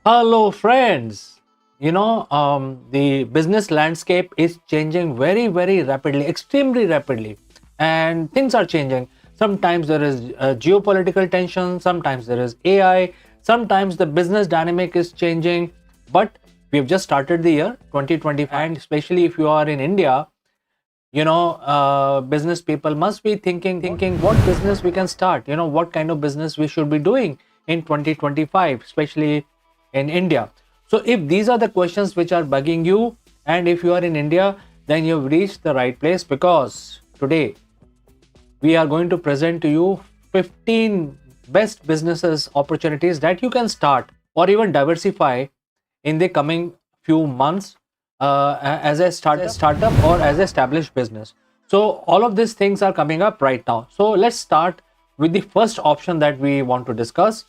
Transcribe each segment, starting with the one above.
Hello, friends. The business landscape is changing very, very rapidly, extremely rapidly, and things are changing. Sometimes there is geopolitical tension, sometimes there is AI, sometimes the business dynamic is changing. But we have just started the year 2025, and especially if you are in India, business people must be thinking what business we can start, what kind of business we should be doing in 2025, especially in India. So if these are the questions which are bugging you, and if you are in India, then you've reached the right place, because today we are going to present to you 15 best businesses opportunities that you can start or even diversify in the coming few months, as a startup or as established business. So all of these things are coming up right now. So let's start with the first option that we want to discuss.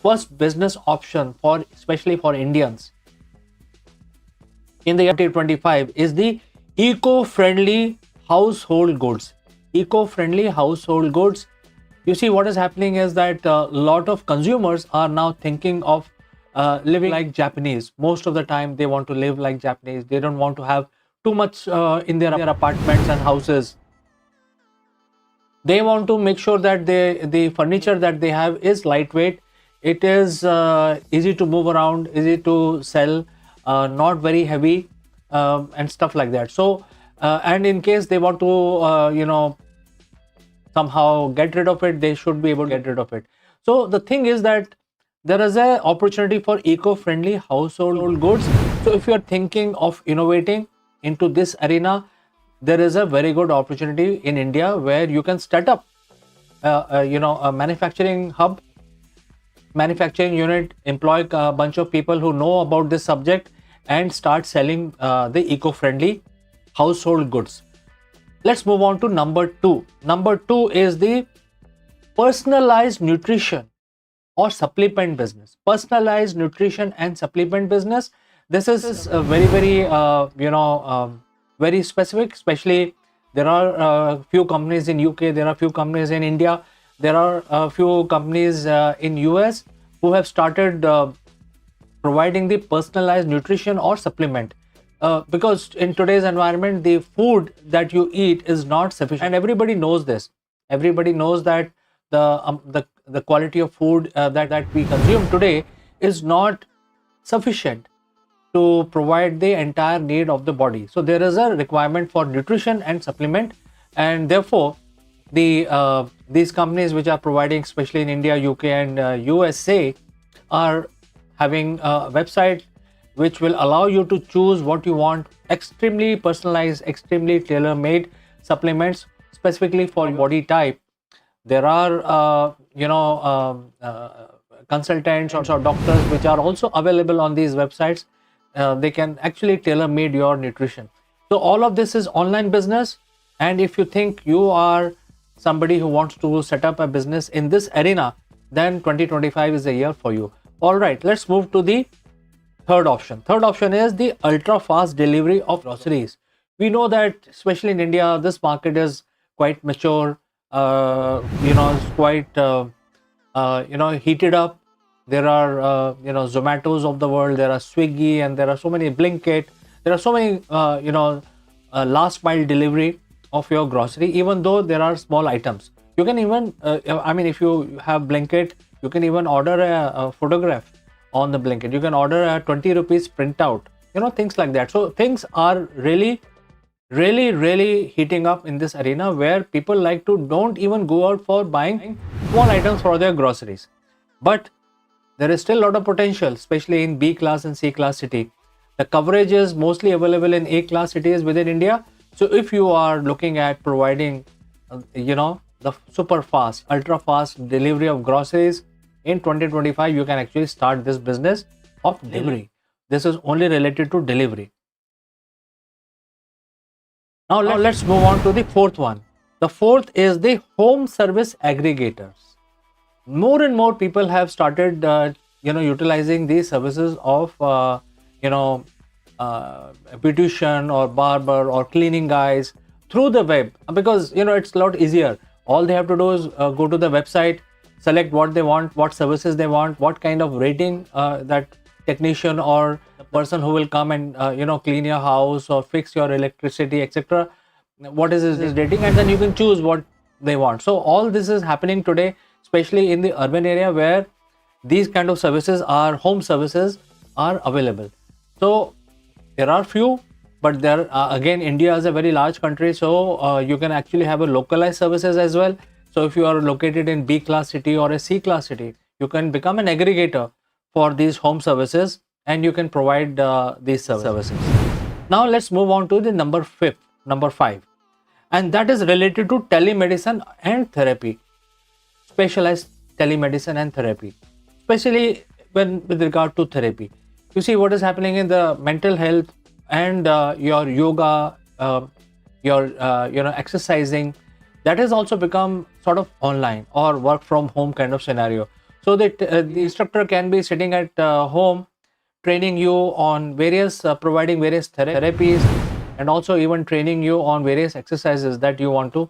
First business option, for especially for Indians in the year 2025, is the eco-friendly household goods. Eco-friendly household goods. You see, what is happening is that a lot of consumers are now thinking of living like Japanese. Most of the time, they want to live like Japanese. They don't want to have too much in their apartments and houses. They want to make sure that the furniture that they have is lightweight. It is easy to move around, easy to sell, not very heavy, and stuff like that. So, and in case they want to, somehow get rid of it, they should be able to get rid of it. So the thing is that there is an opportunity for eco-friendly household goods. So if you are thinking of innovating into this arena, there is a very good opportunity in India where you can start up a manufacturing hub, manufacturing unit, employ a bunch of people who know about this subject, and start selling the eco-friendly household goods. Let's move on to number two. Number two is the personalized nutrition or supplement business. Personalized nutrition and supplement business. This is a very, very very specific. Especially there are a few companies in UK, there are a few companies in India, there are a few companies in US who have started providing the personalized nutrition or supplement. Because in today's environment, the food that you eat is not sufficient, and everybody knows this. Everybody knows that the quality of food that we consume today is not sufficient to provide the entire need of the body. So there is a requirement for nutrition and supplement, and therefore these companies which are providing, especially in India, UK, and USA, are having a website which will allow you to choose what you want. Extremely personalized, extremely tailor-made supplements specifically for your body type. There are consultants or doctors which are also available on these websites. They can actually tailor-made your nutrition. So all of this is online business, and if you think you are somebody who wants to set up a business in this arena, then 2025 is a year for you. All right, let's move to the third option. Third option is the ultra fast delivery of groceries. We know that especially in India, this market is quite mature. It's quite heated up. There are Zomatos of the world, there are Swiggy, and there are so many Blinkit. There are so many last mile delivery of your grocery. Even though there are small items, you can even if you have Blinkit, you can even order a photograph on the Blinkit. You can order a 20 rupees printout, things like that. So things are really heating up in this arena, where people like to don't even go out for buying small items for their groceries. But there is still a lot of potential, especially in B class and C class city. The coverage is mostly available in A class cities within India. So if you are looking at providing the super fast, ultra fast delivery of groceries in 2025, you can actually start this business of delivery. This is only related to delivery. Now let's move on to the fourth one. The fourth is the home service aggregators. More and more people have started utilizing these services of beautician or barber or cleaning guys through the web, because it's a lot easier. All they have to do is go to the website, select what they want, what services they want, what kind of rating that technician or the person who will come and clean your house or fix your electricity, etc. What is his rating, and then you can choose what they want. So all this is happening today, especially in the urban area where these kind of services are home services are available. So there are few, but there again, India is a very large country, so you can actually have a localized services as well. So if you are located in B class city or a C class city, you can become an aggregator for these home services and you can provide these services. Now let's move on to the number 5, and that is related to telemedicine and therapy, specialized telemedicine and therapy, especially when with regard to therapy. You see what is happening in the mental health and your yoga, your exercising, that has also become sort of online or work from home kind of scenario. So that the instructor can be sitting at home training you on various providing various therapies, and also even training you on various exercises that you want to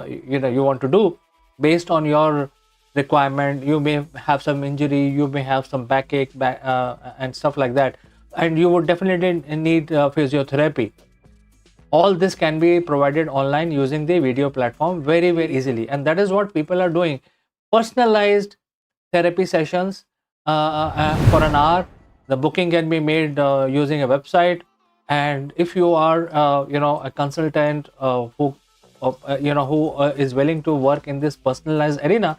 you want to do based on your requirement. You may have some injury, you may have some backache and stuff like that, and you would definitely need physiotherapy. All this can be provided online using the video platform very, very easily, and that is what people are doing. Personalized therapy sessions for an hour. The booking can be made using a website, and if you are a consultant who is willing to work in this personalized arena,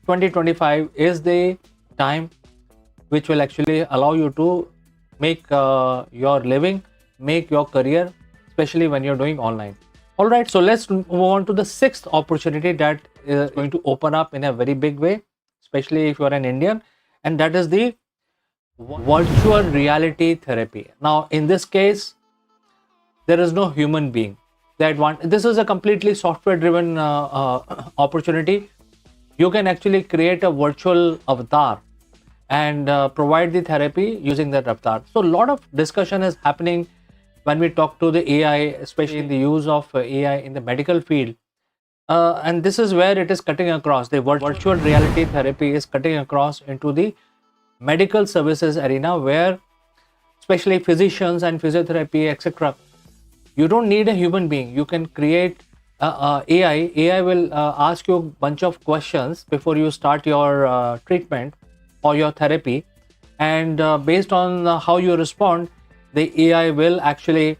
2025 is the time which will actually allow you to make your living, make your career, especially when you're doing online. All right, so let's move on to the 6th opportunity that is going to open up in a very big way, especially if you're an Indian, and that is the virtual reality therapy. Now, in this case, there is no human being. This is a completely software-driven opportunity. You can actually create a virtual avatar and provide the therapy using that avatar. So, a lot of discussion is happening when we talk to the AI, especially in the use of AI in the medical field. And this is where it is cutting across. The virtual reality therapy is cutting across into the medical services arena, where especially physicians and physiotherapy, etc., you don't need a human being. You can create AI. AI will ask you a bunch of questions before you start your treatment or your therapy, and based on how you respond, the AI will actually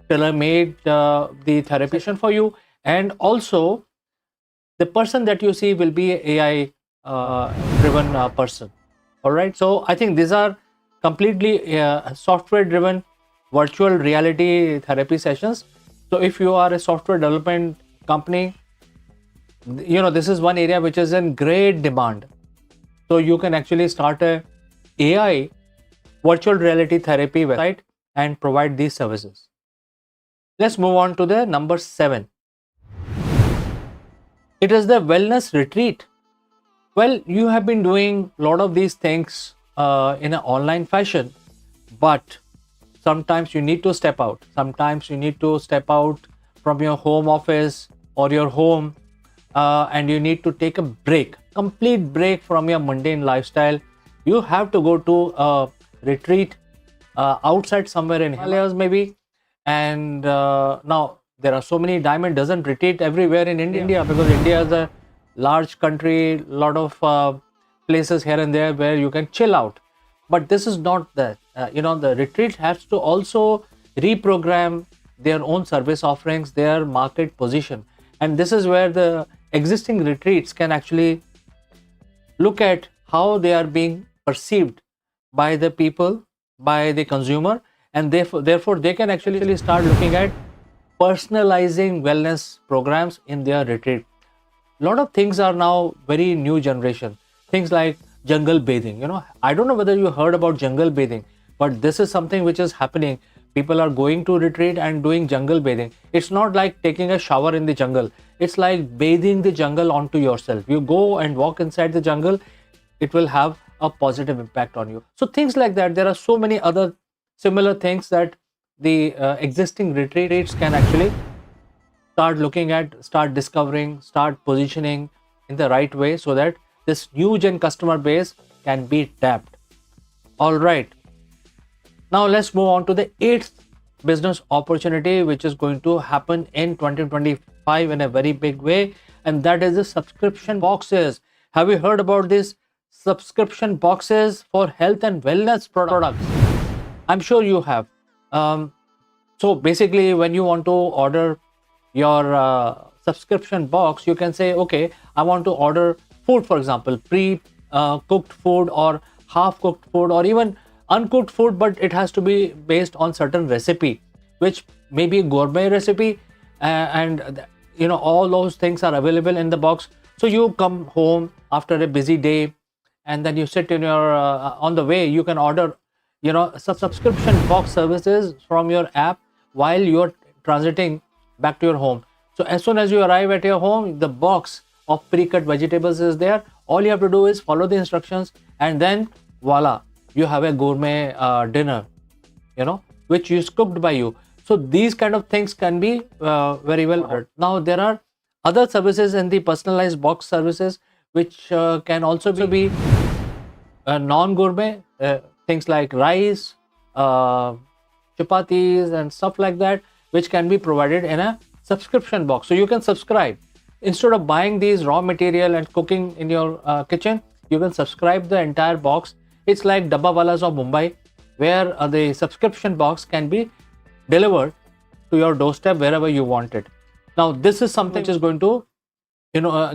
tailor-made the therapy session for you, and also the person that you see will be an AI driven person. All right, so I think these are completely software driven virtual reality therapy sessions. So if you are a software development company, this is one area which is in great demand. So you can actually start a AI virtual reality therapy website and provide these services. Let's move on to the number 7. It is the wellness retreat. Well, you have been doing a lot of these things in an online fashion, but sometimes you need to step out. Sometimes you need to step out from your home office or your home, and you need to take a break, complete break from your mundane lifestyle. You have to go to a retreat outside somewhere in Himalayas maybe. And now there are so many diamond dozen retreat everywhere in India, because India is a large country, lot of places here and there where you can chill out. But this is not that. The retreat has to also reprogram their own service offerings, their market position, and this is where the existing retreats can actually look at how they are being perceived by the people, by the consumer, and therefore they can actually start looking at personalizing wellness programs in their retreat. A lot of things are now very new generation. Things like jungle bathing. I don't know whether you heard about jungle bathing, but this is something which is happening. People are going to retreat and doing jungle bathing. It's not like taking a shower in the jungle. It's like bathing the jungle onto yourself. You go and walk inside the jungle. It will have a positive impact on you. So things like that. There are so many other similar things that the existing retreats can actually start looking at, start discovering, start positioning in the right way, so that this new gen customer base can be tapped. All right. Now let's move on to the eighth business opportunity, which is going to happen in 2025 in a very big way, and that is the subscription boxes. Have you heard about these subscription boxes for health and wellness products? I'm sure you have. So basically, when you want to order your subscription box, you can say, okay, I want to order food, for example, pre-cooked food or half-cooked food or even uncooked food, but it has to be based on certain recipe, which may be a gourmet recipe, and all those things are available in the box. So you come home after a busy day, and then you sit in your on the way, you can order subscription box services from your app while you're transiting back to your home. So as soon as you arrive at your home, the box of pre-cut vegetables is there. All you have to do is follow the instructions, and then voila, you have a gourmet dinner, which is cooked by you. So these kind of things can be very well ordered. Now there are other services in the personalized box services, which can also be non-gourmet, things like rice, chapatis and stuff like that, which can be provided in a subscription box. So you can subscribe. Instead of buying these raw material and cooking in your kitchen, you can subscribe the entire box. It's like Dabbawalas of Mumbai, where the subscription box can be delivered to your doorstep wherever you want it. Now, this is something which is going to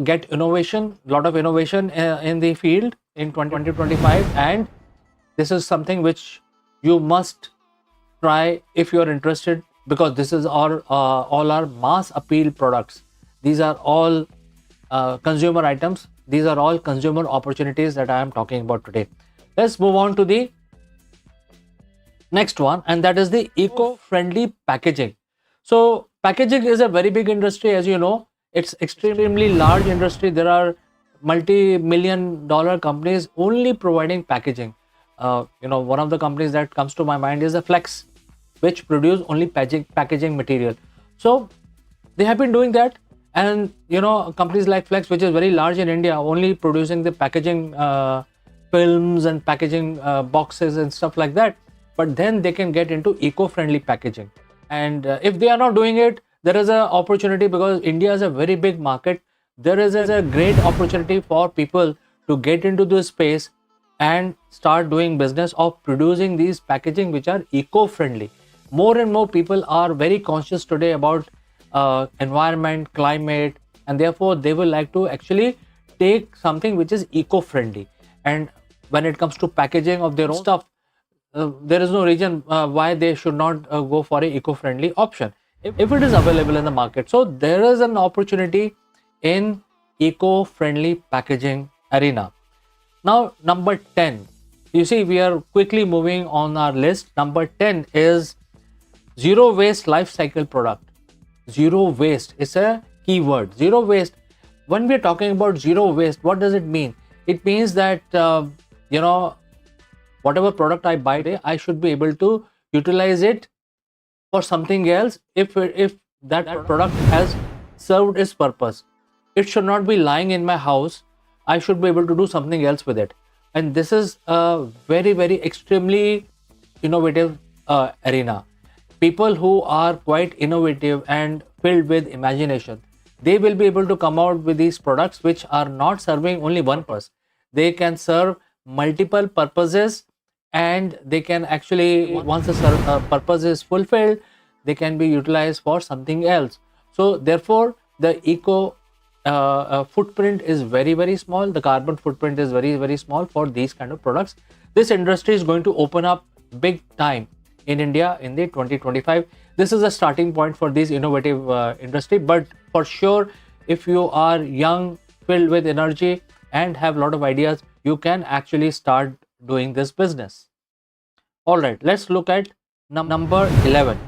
get innovation, a lot of innovation in the field in 2025, and this is something which you must try if you are interested, because this is all our mass appeal products. These are all consumer items. These are all consumer opportunities that I am talking about today. Let's move on to the next one, and that is the eco-friendly packaging. So packaging is a very big industry, as you know. It's extremely large industry. There are multi-million-dollar companies only providing packaging. One of the companies that comes to my mind is a Flex, which produce only packaging material. So they have been doing that, and companies like Flex, which is very large in India, only producing the packaging films and packaging boxes and stuff like that. But then they can get into eco-friendly packaging, and if they are not doing it, there is an opportunity, because India is a very big market. There is a great opportunity for people to get into this space and start doing business of producing these packaging which are eco-friendly. More and more people are very conscious today about environment, climate, and therefore they will like to actually take something which is eco-friendly. And when it comes to packaging of their own stuff, there is no reason why they should not go for an eco-friendly option if it is available in the market. So there is an opportunity in eco-friendly packaging arena. Now, number 10, you see, we are quickly moving on our list. Number 10 is zero waste life cycle product. Zero waste is a keyword. Zero waste. When we are talking about zero waste, what does it mean? It means that whatever product I buy today, I should be able to utilize it for something else if that product has served its purpose. It should not be lying in my house. I should be able to do something else with it. And this is a very, very extremely innovative arena. People who are quite innovative and filled with imagination, they will be able to come out with these products which are not serving only one purpose. They can serve multiple purposes, and they can actually, once the purpose is fulfilled, they can be utilized for something else. So therefore, the eco footprint is very, very small. The carbon footprint is very, very small for these kind of products. This industry is going to open up big time in India in the 2025. This is a starting point for this innovative industry, but for sure, if you are young, filled with energy, and have a lot of ideas, you can actually start doing this business. All right, let's look at number 11,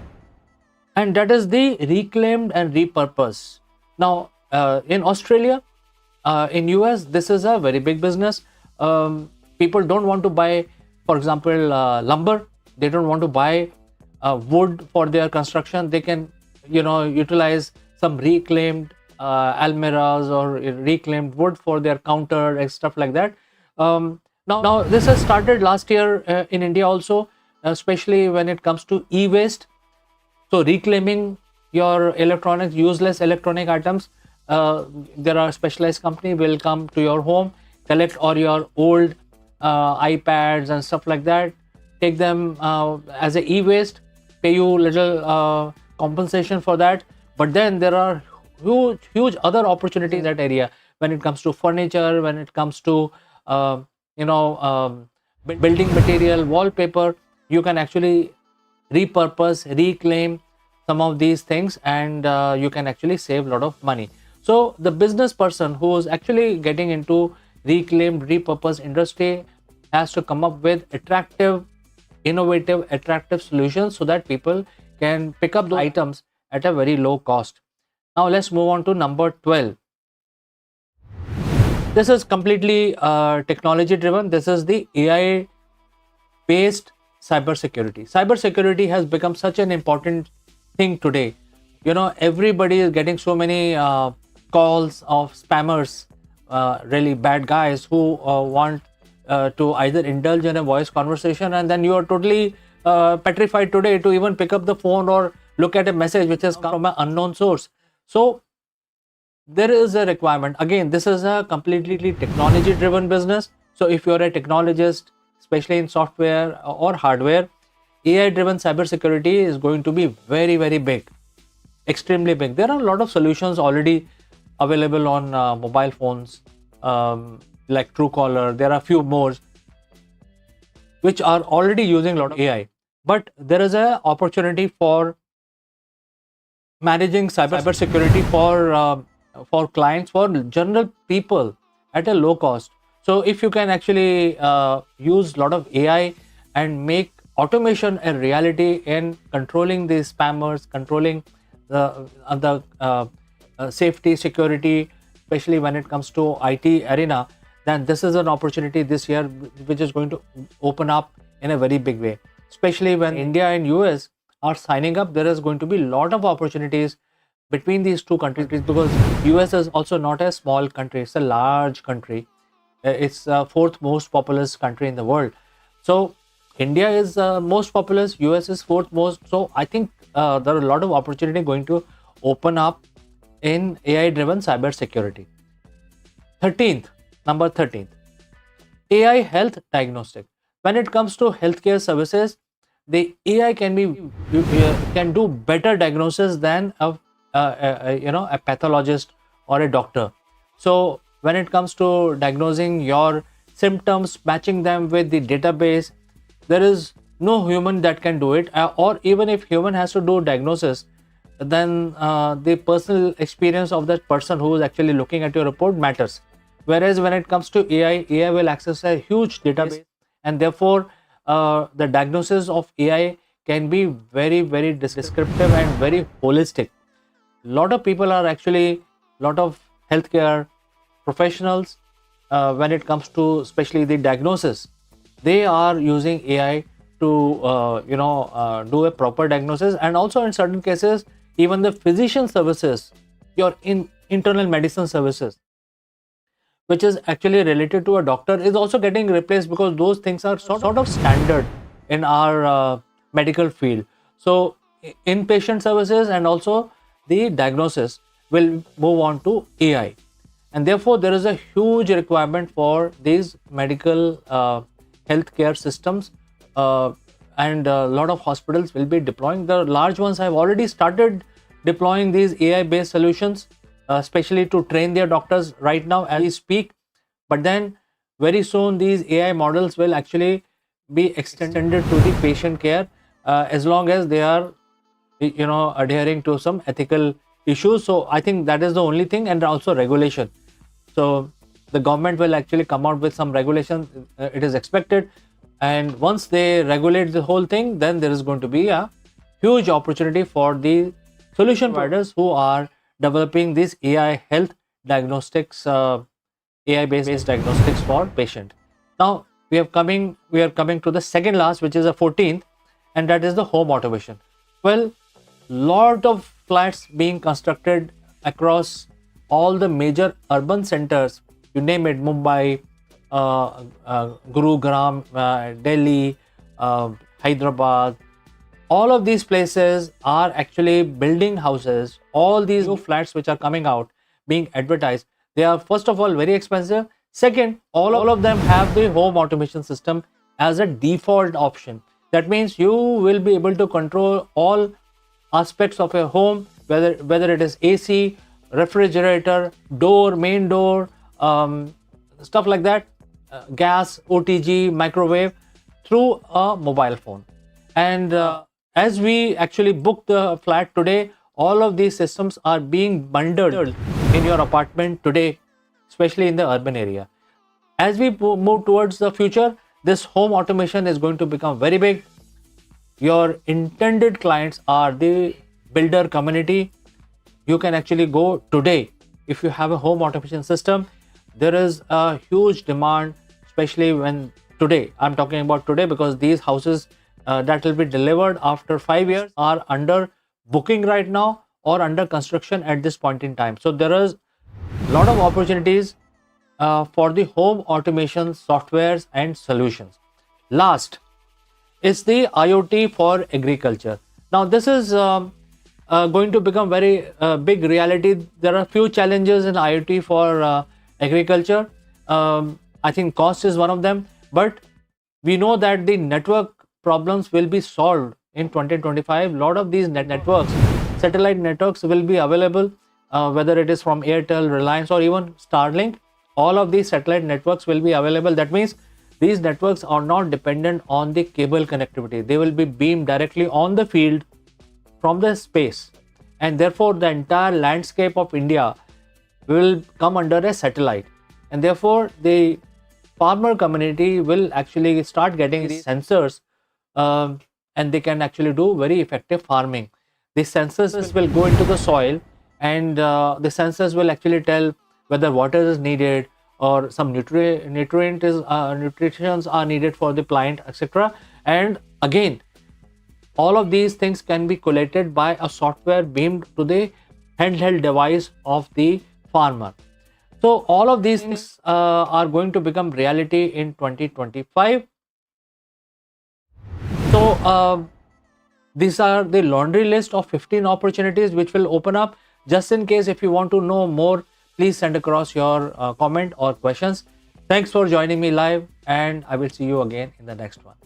and that is the reclaimed and repurpose. Now, in Australia, in US, this is a very big business. People don't want to buy, for example, lumber. They don't want to buy wood for their construction. They can, utilize some reclaimed almirahs or reclaimed wood for their counter and stuff like that. Now this has started last year in India also. especially when it comes to e-waste. So reclaiming your electronics, useless electronic items, there are specialized company will come to your home, collect all your old iPads and stuff like that, take them as a e-waste, pay you little compensation for that. But then there are huge other opportunities in that area when it comes to furniture, when it comes to uh, you know building material, wallpaper. You can actually repurpose, reclaim some of these things, and you can actually save a lot of money. So the business person who is actually getting into reclaimed, repurposed industry has to come up with attractive, innovative, attractive solutions so that people can pick up those items at a very low cost. Now let's move on to number 12. This is completely technology driven. This is the AI based cybersecurity. Cybersecurity has become such an important thing today. Everybody is getting so many calls of spammers, really bad guys who want to either indulge in a voice conversation, and then you are totally petrified today to even pick up the phone or look at a message which has come from an unknown source. So there is a requirement. Again, this is a completely technology driven business. So if you're a technologist, especially in software or hardware, AI driven cybersecurity is going to be very big, extremely big. There are a lot of solutions already available on mobile phones, like Truecaller. There are a few more which are already using a lot of AI, but there is a opportunity for managing cybersecurity for clients, for general people at a low cost. So if you can actually use a lot of AI and make automation a reality in controlling these spammers, controlling the safety, security, especially when it comes to IT arena, then this is an opportunity this year which is going to open up in a very big way. Especially when India and US are signing up, there is going to be a lot of opportunities between these two countries, because US is also not a small country, it's a large country. It's the fourth most populous country in the world. So India is most populous, US is fourth most. So I think there are a lot of opportunity going to open up in AI driven cyber security. 13th, number 13th, AI health diagnostic. When it comes to healthcare services, the AI can do better diagnosis than a pathologist or a doctor. So when it comes to diagnosing your symptoms, matching them with the database, there is no human that can do it. Or even if human has to do diagnosis, then the personal experience of that person who is actually looking at your report matters. Whereas when it comes to AI will access a huge database, and therefore the diagnosis of AI can be very descriptive and very holistic. Lot of people are actually, lot of healthcare professionals, when it comes to especially the diagnosis, they are using AI to do a proper diagnosis. And also in certain cases, even the physician services, your internal medicine services, which is actually related to a doctor, is also getting replaced, because those things are sort of standard in our medical field. So inpatient services and also the diagnosis will move on to AI, and therefore there is a huge requirement for these medical healthcare systems, and a lot of hospitals will be deploying. The large ones have already started deploying these AI based solutions, especially to train their doctors right now as we speak. But then very soon these AI models will actually be extended to the patient care, as long as they are adhering to some ethical issues. So I think that is the only thing, and also regulation. So the government will actually come out with some regulations, it is expected, and once they regulate the whole thing, then there is going to be a huge opportunity for the solution providers who are developing this AI health diagnostics, AI based diagnostics for patient. Now we are coming to the second last, which is the 14th, and that is the home automation. Well, lot of flats being constructed across all the major urban centers, you name it, Mumbai, Gurugram, Delhi, Hyderabad, all of these places are actually building houses. All these new flats which are coming out, being advertised, they are first of all very expensive. Second, all of them have the home automation system as a default option. That means you will be able to control all aspects of a home, whether it is AC, refrigerator, door, main door, stuff like that, gas, OTG, microwave, through a mobile phone. And as we actually book the flat today, all of these systems are being bundled in your apartment today, especially in the urban area. As we move towards the future, this home automation is going to become very big. Your intended clients are the builder community. You can actually go today. If you have a home automation system, there is a huge demand, especially when today, I'm talking about today, because these houses that will be delivered after 5 years are under booking right now or under construction at this point in time. So there is a lot of opportunities for the home automation softwares and solutions. Last is the IoT for agriculture. Now this is going to become very big reality. There are few challenges in IoT for agriculture. I think cost is one of them, but we know that the network problems will be solved in 2025. A lot of these networks, satellite networks, will be available, whether it is from Airtel, Reliance, or even Starlink. All of these satellite networks will be available. That means these networks are not dependent on the cable connectivity. They will be beamed directly on the field from the space, and therefore the entire landscape of India will come under a satellite, and therefore the farmer community will actually start getting these sensors, and they can actually do very effective farming. The sensors will go into the soil, and the sensors will actually tell whether water is needed or some nutrients are needed for the plant, etc. And again, all of these things can be collated by a software beamed to the handheld device of the farmer. So all of these things are going to become reality in 2025. So these are the laundry list of 15 opportunities which will open up. Just in case, if you want to know more, please send across your comment or questions. Thanks for joining me live, and I will see you again in the next one.